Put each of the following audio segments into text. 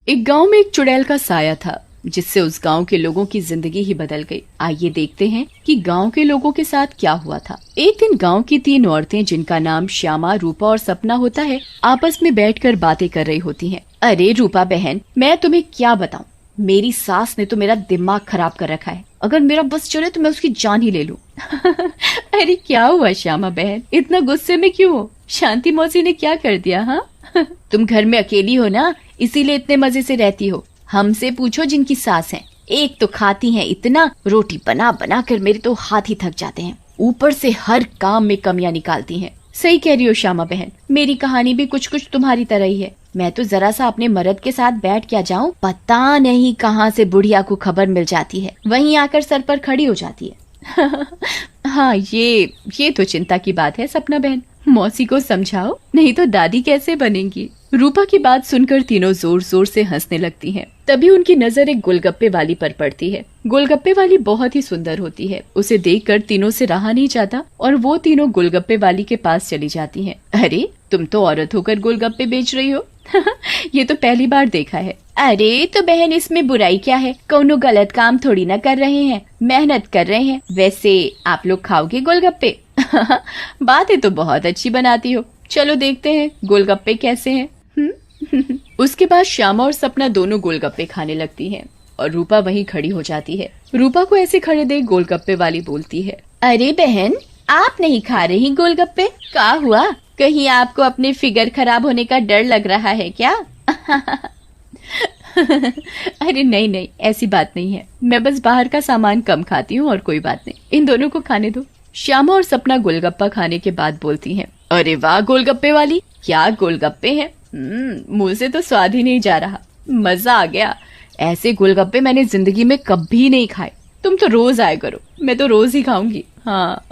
एक गांव में एक चुड़ैल का साया था, जिससे उस गांव के लोगों की जिंदगी ही बदल गई। आइए देखते हैं कि गांव के लोगों के साथ क्या हुआ था। एक दिन गांव की 3 औरतें, जिनका नाम श्यामा, रूपा और सपना होता है, आपस में बैठकर बातें कर रही होती हैं। अरे रूपा बहन, मैं तुम्हें क्या बताऊं, मेरी सास ने तो मेरा दिमाग खराब कर रखा है। अगर मेरा बस चले तो मैं उसकी जान ही ले लूं। अरे क्या हुआ श्यामा बहन, इतना गुस्से में क्यों हो? शांति मौसी ने क्या कर दिया? हाँ तुम घर में अकेली हो ना, इसीलिए इतने मजे से रहती हो। हमसे पूछो जिनकी सास है, एक तो खाती हैं इतना, रोटी बना बना कर मेरे तो हाथ ही थक जाते हैं, ऊपर से हर काम में कमियां निकालती हैं। सही कह रही हो श्यामा बहन, मेरी कहानी भी कुछ कुछ तुम्हारी तरह ही है। मैं तो जरा सा अपने मर्द के साथ बैठ क्या जाऊं, पता नहीं कहां से बुढ़िया को खबर मिल जाती है, वहीं आकर सर पर खड़ी हो जाती है। हाँ ये तो चिंता की बात है सपना बहन, मौसी को समझाओ, नहीं तो दादी कैसे बनेंगी। रूपा की बात सुनकर तीनों जोर जोर से हंसने लगती हैं। तभी उनकी नजर एक गोलगप्पे वाली पर पड़ती है। गोलगप्पे वाली बहुत ही सुंदर होती है, उसे देखकर तीनों से रहा नहीं जाता और वो तीनों गोलगप्पे वाली के पास चली जाती हैं। अरे तुम तो औरत होकर गोलगप्पे बेच रही हो। ये तो पहली बार देखा है। अरे तो बहन, इसमें बुराई क्या है, कौनो गलत काम थोड़ी ना कर रहे हैं, मेहनत कर रहे हैं। वैसे आप लोग खाओगे गोलगप्पे? बातें तो बहुत अच्छी बनाती हो, चलो देखते हैं गोलगप्पे कैसे हैं। उसके बाद श्यामा और सपना दोनों गोलगप्पे खाने लगती हैं और रूपा वहीं खड़ी हो जाती है। रूपा को ऐसे खड़े देख गोलगप्पे वाली बोलती है, अरे बहन, आप नहीं खा रही गोलगप्पे? क्या हुआ, कहीं आपको अपने फिगर खराब होने का डर लग रहा है क्या? अरे नहीं नहीं, ऐसी बात नहीं है, मैं बस बाहर का सामान कम खाती हूँ और कोई बात नहीं, इन दोनों को खाने दो। श्यामा और सपना गोलगप्पा खाने के बाद बोलती हैं, अरे वाह गोलगप्पे वाली, क्या गोलगप्पे हैं, मुंह से तो स्वाद ही नहीं जा रहा, मजा आ गया। ऐसे गोलगप्पे मैंने जिंदगी में कभी नहीं खाए, तुम तो रोज आया करो, मैं तो रोज ही खाऊंगी। हाँ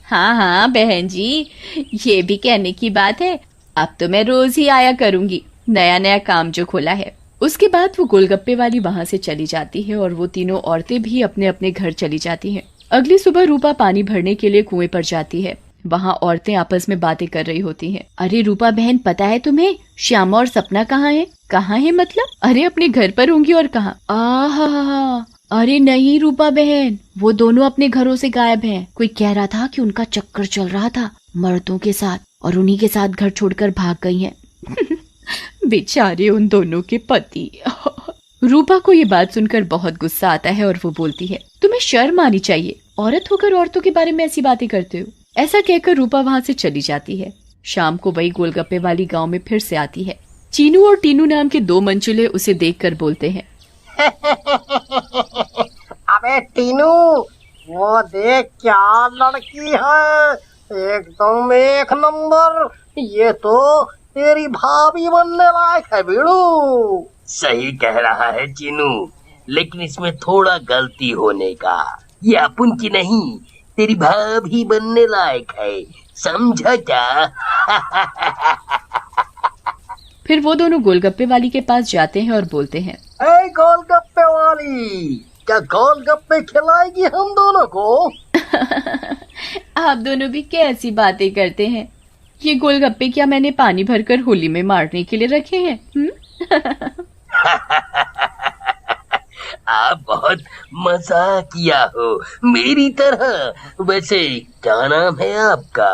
हाँ हाँ बहन जी, ये भी कहने की बात है, अब तो मैं रोज ही आया करूंगी, नया नया काम जो खोला है। उसके बाद वो गोलगप्पे वाली वहां से चली जाती है और वो तीनों औरतें भी अपने अपने घर चली जाती हैं। अगली सुबह रूपा पानी भरने के लिए कुएं पर जाती है। वहाँ औरतें आपस में बातें कर रही होती हैं। अरे रूपा बहन, पता है तुम्हें श्यामा और सपना कहाँ है? कहाँ है मतलब? अरे अपने घर पर होंगी और कहाँ? आहा, अरे नहीं रूपा बहन, वो दोनों अपने घरों से गायब हैं। कोई कह रहा था कि उनका चक्कर चल रहा था मर्दों के साथ और उन्हीं के साथ घर छोड़कर भाग गई हैं। बेचारे उन दोनों के पति। रूपा को ये बात सुनकर बहुत गुस्सा आता है और वो बोलती है, तुम्हें शर्म आनी चाहिए, औरत होकर औरतों के बारे में ऐसी बातें करते हो। ऐसा कहकर रूपा वहाँ से चली जाती है। शाम को वही गोलगप्पे वाली गांव में फिर से आती है। चीनू और टीनू नाम के 2 मंचुले उसे देखकर बोलते हैं, अबे टीनू, वो देख क्या लड़की है, एकदम एक नंबर, ये तो तेरी भाभी बनने लायक है बीड़ू। सही कह रहा है चीनू, लेकिन इसमें थोड़ा गलती होने का, ये अपन की नहीं, तेरी भाभी बनने लायक है, समझा क्या? फिर वो दोनों गोलगप्पे वाली के पास जाते हैं और बोलते हैं, ए गोलगप्पे वाली, क्या गोलगप्पे खिलाएगी हम दोनों को? आप दोनों भी कैसी बातें करते हैं, ये गोलगप्पे क्या मैंने पानी भरकर होली में मारने के लिए रखे हैं? आप बहुत मजाक किया हो मेरी तरह। वैसे क्या नाम है आपका?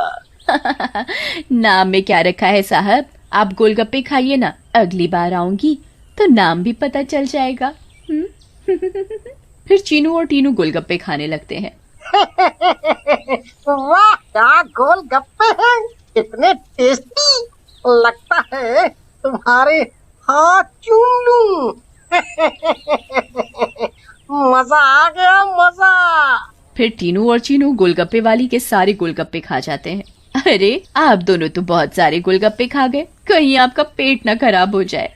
नाम में क्या रखा है साहब, आप गोलगप्पे खाइए ना, अगली बार आऊंगी तो नाम भी पता चल जाएगा। फिर चीनू और टीनू गोलगप्पे खाने लगते हैं। वाह, क्या गोलगप्पे हैं, इतने टेस्टी, लगता है तुम्हारे हाथ चूम लूं। मजा आ गया, मजा। फिर टीनू और चीनू गोलगप्पे वाली के सारे गोलगप्पे खा जाते हैं। अरे आप दोनों तो बहुत सारे गोलगप्पे खा गए, कहीं आपका पेट ना खराब हो जाए।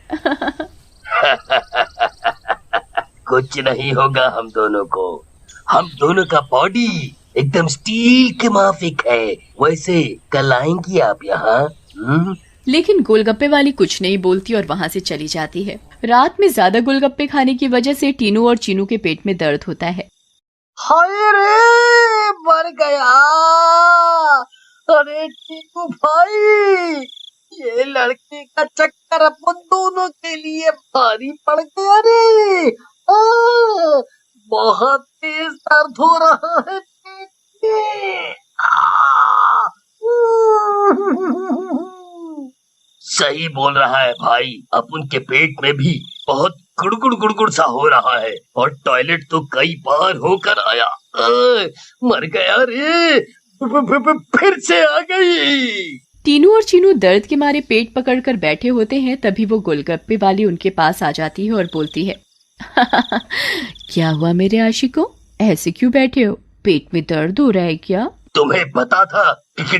कुछ नहीं होगा हम दोनों को, हम दोनों का बॉडी एकदम स्टील के माफिक है। वैसे कल आएंगी आप यहाँ? लेकिन गोलगप्पे वाली कुछ नहीं बोलती और वहाँ से चली जाती है। रात में ज्यादा गोलगप्पे खाने की वजह से टीनू और चीनू के पेट में दर्द होता है। हाय रे, मर गया। अरे टीनू भाई, ये लड़के का चक्कर अपन दोनों के लिए भारी पड़ गया रे। बहुत तेज दर्द हो रहा है पेट में। सही बोल रहा है भाई, अपन के पेट में भी बहुत गुड़गुड़ गुड़गुड़ सा हो रहा है और टॉयलेट तो कई बार होकर आया। मर गया रे, फिर से आ गई। टीनू और चीनू दर्द के मारे पेट पकड़कर बैठे होते हैं। तभी वो गोलगप्पे वाली उनके पास आ जाती है और बोलती है, क्या हुआ मेरे आशिकों, ऐसे क्यों बैठे हो? पेट में दर्द हो रहा है क्या? तुम्हें पता था कि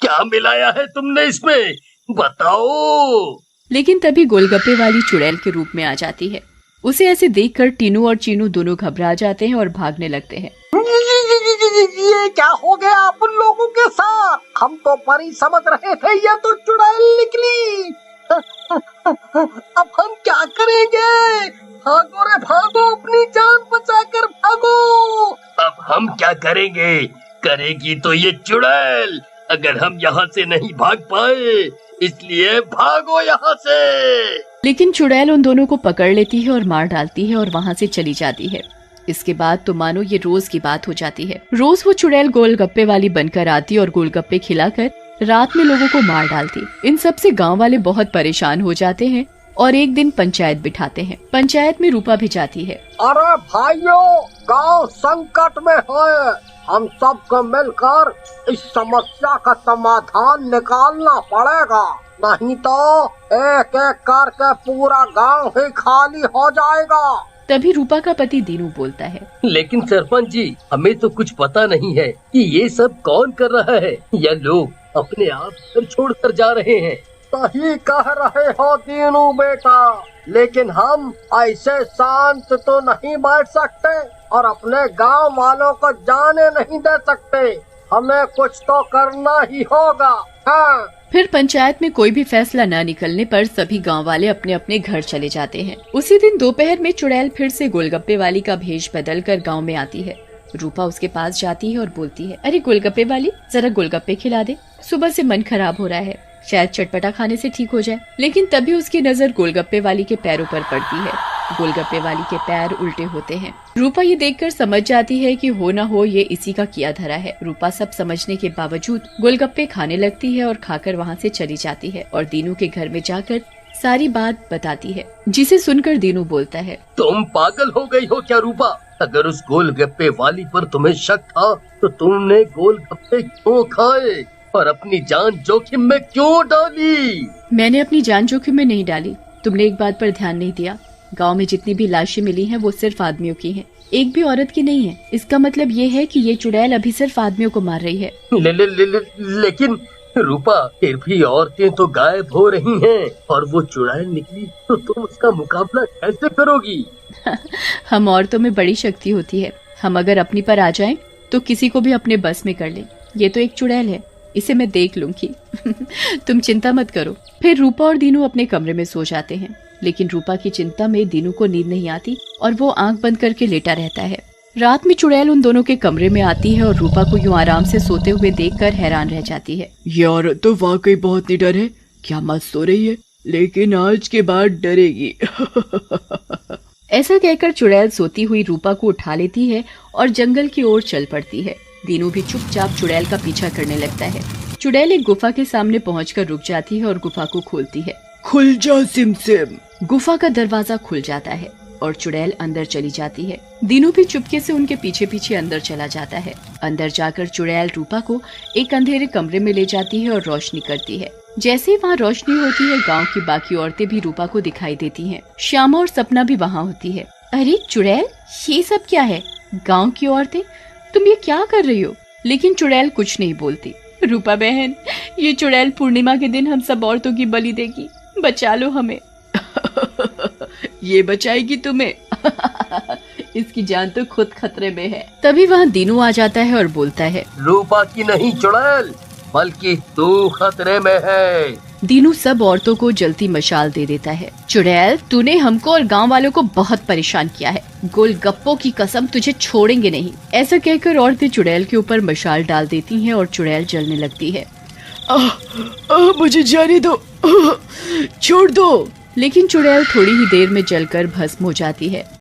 क्या मिलाया है तुमने इसमें, बताओ। लेकिन तभी गोलगप्पे वाली चुड़ैल के रूप में आ जाती है। उसे ऐसे देखकर टीनू और चीनू दोनों घबरा जाते हैं और भागने लगते हैं। ये क्या हो गया अपन लोगों के साथ? हम तो परी समझ रहे थे, ये तो चुड़ैल निकली। अब हम क्या करेंगे? भागो रे भागो, अपनी जान बचाकर भागो। अब हम क्या करेंगे? करेगी तो ये चुड़ैल, अगर हम यहाँ से नहीं भाग पाए, इसलिए भागो यहाँ से। लेकिन चुड़ैल उन दोनों को पकड़ लेती है और मार डालती है और वहाँ से चली जाती है। इसके बाद तो मानो ये रोज की बात हो जाती है। रोज वो चुड़ैल गोलगप्पे वाली बनकर आती और गोलगप्पे खिलाकर रात में लोगों को मार डालती। इन सब से गांव वाले बहुत परेशान हो जाते हैं और एक दिन पंचायत बिठाते हैं। पंचायत में रूपा भी जाती है। अरे भाइयों, गांव संकट में है, हम सबको मिलकर इस समस्या का समाधान निकालना पड़ेगा, नहीं तो एक एक करके पूरा गांव ही खाली हो जाएगा। तभी रूपा का पति दीनू बोलता है, लेकिन सरपंच जी, हमें तो कुछ पता नहीं है कि ये सब कौन कर रहा है, या लोग अपने आप घर छोड़कर जा रहे हैं। सही कह रहे हो दीनू बेटा, लेकिन हम ऐसे शांत तो नहीं बैठ सकते और अपने गांव वालों को जाने नहीं दे सकते। हमें कुछ तो करना ही होगा। हाँ। फिर पंचायत में कोई भी फैसला न निकलने पर सभी गांव वाले अपने अपने घर चले जाते हैं। उसी दिन दोपहर में चुड़ैल फिर से गोलगप्पे वाली का भेष बदल कर गाँव में आती है। रूपा उसके पास जाती है और बोलती है, अरे गोलगप्पे वाली, जरा गोलगप्पे खिला दे, सुबह से मन खराब हो रहा है, शायद चटपटा खाने से ठीक हो जाए। लेकिन तभी उसकी नजर गोलगप्पे वाली के पैरों पर पड़ती है। गोलगप्पे वाली के पैर उल्टे होते हैं। रूपा ये देखकर समझ जाती है कि हो न हो ये इसी का किया धरा है। रूपा सब समझने के बावजूद गोलगप्पे खाने लगती है और खाकर वहाँ से चली जाती है और दीनू के घर में जाकर सारी बात बताती है, जिसे सुनकर दीनू बोलता है, तुम पागल हो गई हो क्या रूपा? अगर उस गोलगप्पे वाली पर तुम्हें शक था तो तुमने गोलगप्पे क्यों खाए और अपनी जान जोखिम में क्यों डाली? मैंने अपनी जान जोखिम में नहीं डाली। तुमने एक बात पर ध्यान नहीं दिया, गांव में जितनी भी लाशें मिली हैं वो सिर्फ आदमियों की हैं, एक भी औरत की नहीं है। इसका मतलब ये है कि ये चुड़ैल अभी सिर्फ आदमियों को मार रही है। लेकिन रूपा, फिर भी औरतें तो गायब हो रही हैं और वो चुड़ैल निकली तो तुम उसका मुकाबला कैसे करोगी? हम औरतों में बड़ी शक्ति होती है, हम अगर अपनी पर आ जाएं तो किसी को भी अपने बस में कर लें। ये तो एक चुड़ैल है, इसे मैं देख लूंगी। तुम चिंता मत करो। फिर रूपा और दीनू अपने कमरे में सो जाते हैं। लेकिन रूपा की चिंता में दीनू को नींद नहीं आती और वो आंख बंद करके लेटा रहता है। रात में चुड़ैल उन दोनों के कमरे में आती है और रूपा को यूं आराम से सोते हुए देखकर हैरान रह जाती है। ये औरत तो वाकई बहुत निडर है, क्या मत सो रही है, लेकिन आज के बाद डरेगी। ऐसा कहकर चुड़ैल सोती हुई रूपा को उठा लेती है और जंगल की ओर चल पड़ती है। दीनू भी चुपचाप चुड़ैल का पीछा करने लगता है। चुड़ैल एक गुफा के सामने पहुंचकर रुक जाती है और गुफा को खोलती है। खुल जा सिमसिम। गुफा का दरवाजा खुल जाता है और चुड़ैल अंदर चली जाती है। दीनू भी चुपके से उनके पीछे पीछे अंदर चला जाता है। अंदर जाकर चुड़ैल रूपा को एक अंधेरे कमरे में ले जाती है और रोशनी करती है। जैसे ही वहाँ रोशनी होती है, गांव की बाकी औरतें भी रूपा को दिखाई देती हैं। श्यामा और सपना भी वहाँ होती है। अरे चुड़ैल, ये सब क्या है? गाँव की औरतें, तुम ये क्या कर रही हो? लेकिन चुड़ैल कुछ नहीं बोलती। रूपा बहन, ये चुड़ैल पूर्णिमा के दिन हम सब औरतों की बलि देगी, बचा लो हमें। ये बचाएगी तुम्हें। इसकी जान तो खुद खतरे में है। तभी वहाँ दीनू आ जाता है और बोलता है, रूपा की नहीं चुड़ैल, बल्कि तू खतरे में है। दीनू सब औरतों को जलती मशाल दे देता है। चुड़ैल, तूने हमको और गांव वालों को बहुत परेशान किया है, गोलगप्पों की कसम, तुझे छोड़ेंगे नहीं। ऐसा कहकर औरतें चुड़ैल के ऊपर मशाल डाल देती हैं और चुड़ैल जलने लगती है। मुझे जाने दो, छोड़ दो। लेकिन चुड़ैल थोड़ी ही देर में जलकर भस्म हो जाती है।